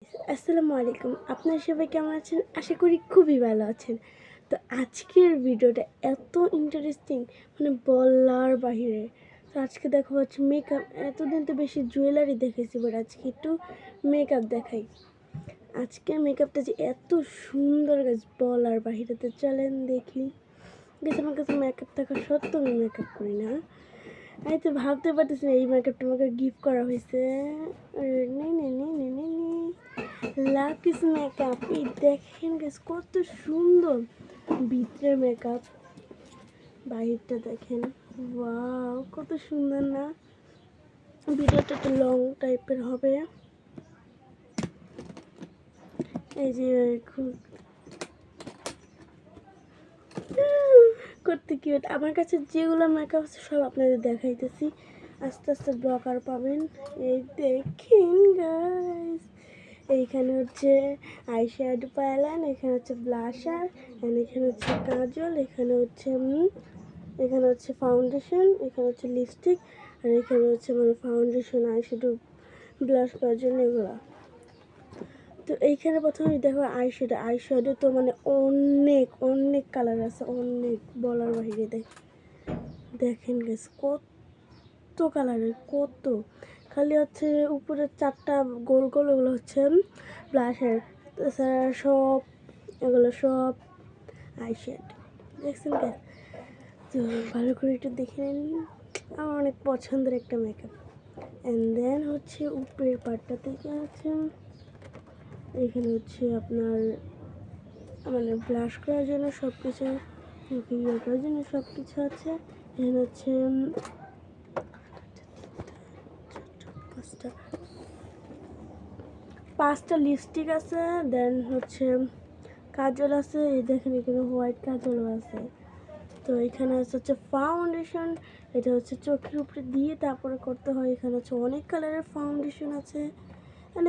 আসসালামু আলাইকুম। আপনারা সবাই কেমন আছেন? আশা করি খুবই ভালো আছেন। তো আজকের ভিডিওটা এত ইন্টারেস্টিং, বলার বাহিরে। তো আজকে দেখাবো হচ্ছে মেকআপ। এতদিন তো বেশি জুয়েলারি দেখেছি, বাট আজকে একটু মেকআপ দেখাই। আজকের মেকআপটা যে এত সুন্দর গাছ, বলার বাহিরে। তো চলেন দেখি। গেছে আমার কাছে মেকআপ থাকা সত্ত্বেও আমি মেকআপ করি না। আমি তো ভাবতে পারতেছি না এই মেকআপটা আমাকে গিফট করা হয়েছে। Lucky's makeup. এই দেখেন গাইস কত সুন্দর ভিতরে মেকআপ, বাহিরটা দেখেন। ওয়াও, কত সুন্দর না? ভিডিওটা একটু লং টাইপের হবে। এই যে করতে কিউট। আমার কাছে যেগুলো মেকআপ আছে সব আপনাদের দেখাইতেছি। আস্তে আস্তে ব্লগার পাবেন। এই দেখেন গাইস, এইখানে হচ্ছে আইশ্যাডো প্যালেট, এখানে হচ্ছে ব্লাশার, এখানে হচ্ছে কাজল, এখানে হচ্ছে ফাউন্ডেশন, এখানে হচ্ছে লিপস্টিক, আর এখানে হচ্ছে ফাউন্ডেশন আইশ্যাডো ব্লাশ করার জন্য এগুলো। তো এইখানে প্রথমে দেখো আইশ্যাডো তো অনেক অনেক কালার আছে, অনেক বলার বাহিরে। দেখেন গেস কত কালারের, কত খালি হচ্ছে উপরে 4টা গোল গোল, ওগুলো হচ্ছে ব্লাশের। তাছাড়া সব এগুলো সব আইশ্যাডো। দেখছেন গাইস? তো ভালো করে একটু দেখে নিন। আমার অনেক পছন্দের একটা মেকআপ। অ্যান্ড দেন হচ্ছে উপরের পার্টটা থেকে আছে, এখানে হচ্ছে আপনার ব্লাশ করার জন্য সব কিছু, ইয়ে করার জন্য সব কিছু আছে। এখানে হচ্ছে পাঁচটা লিপস্টিক আছে। দেন হচ্ছে কাজল আছে, এই দেখেন এখানে হোয়াইট কাজলও আছে। তো এখানে হচ্ছে ফাউন্ডেশন, এটা হচ্ছে চোখের উপরে দিয়ে তারপরে করতে হয়। এখানে হচ্ছে অনেক কালারের ফাউন্ডেশন আছে,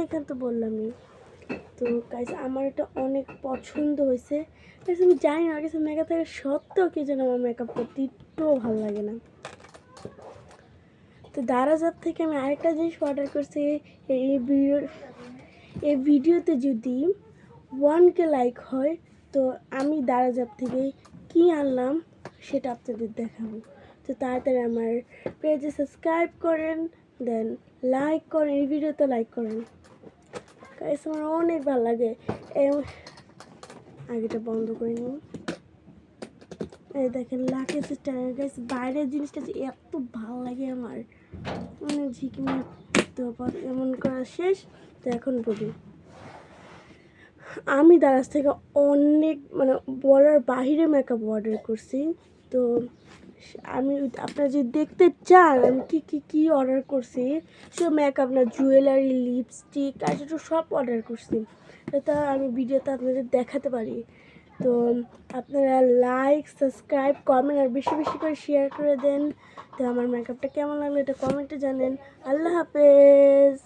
এখানে তো বললামই। তো গাইস আমার এটা অনেক পছন্দ হয়েছে। গাইস আমি জানি না কিছু মেকআপ থাকে সত্ত্বেও কি যেন আমার মেকআপ করতে একটুও ভালো লাগে না। তো দারাজ থেকে আমি আরেকটা জিনিস অর্ডার করছি। এই ভিডিওতে যদি 1K লাইক হয় তো আমি দারাজ থেকে কি আনলাম সেটা আপনাদের দেখাবো। তো তাড়াতাড়ি আমার পেজে সাবস্ক্রাইব করেন, দেন লাইক করেন, এই ভিডিওতে লাইক করেন। গাইস আমার অনেক ভালো লাগে। আগেটা বন্ধ করে নিন। এই দেখেন লাকি স্টার। গাইস বাইরের জিনিসটা যে এত ভালো লাগে আমার, ঝিকি। তো এমন করা শেষ। তো এখন বলি, আমি দারাজ থেকে অনেক বলার বাহিরে মেকআপ অর্ডার করছি। তো আমি আপনারা যদি দেখতে চান আমি কি অর্ডার করছি, সব মেকআপ না, জুয়েলারি, লিপস্টিক, আইশ্যাডো সব অর্ডার করছি। এটা আমি ভিডিওতে আপনাদের দেখাতে পারি। তো আপনারা লাইক, সাবস্ক্রাইব, কমেন্ট আর বেশি বেশি করে শেয়ার করে দেন। তো আমার মেকআপটা কেমন লাগলো এটা কমেন্টে জানেন। আল্লাহ হাফেজ।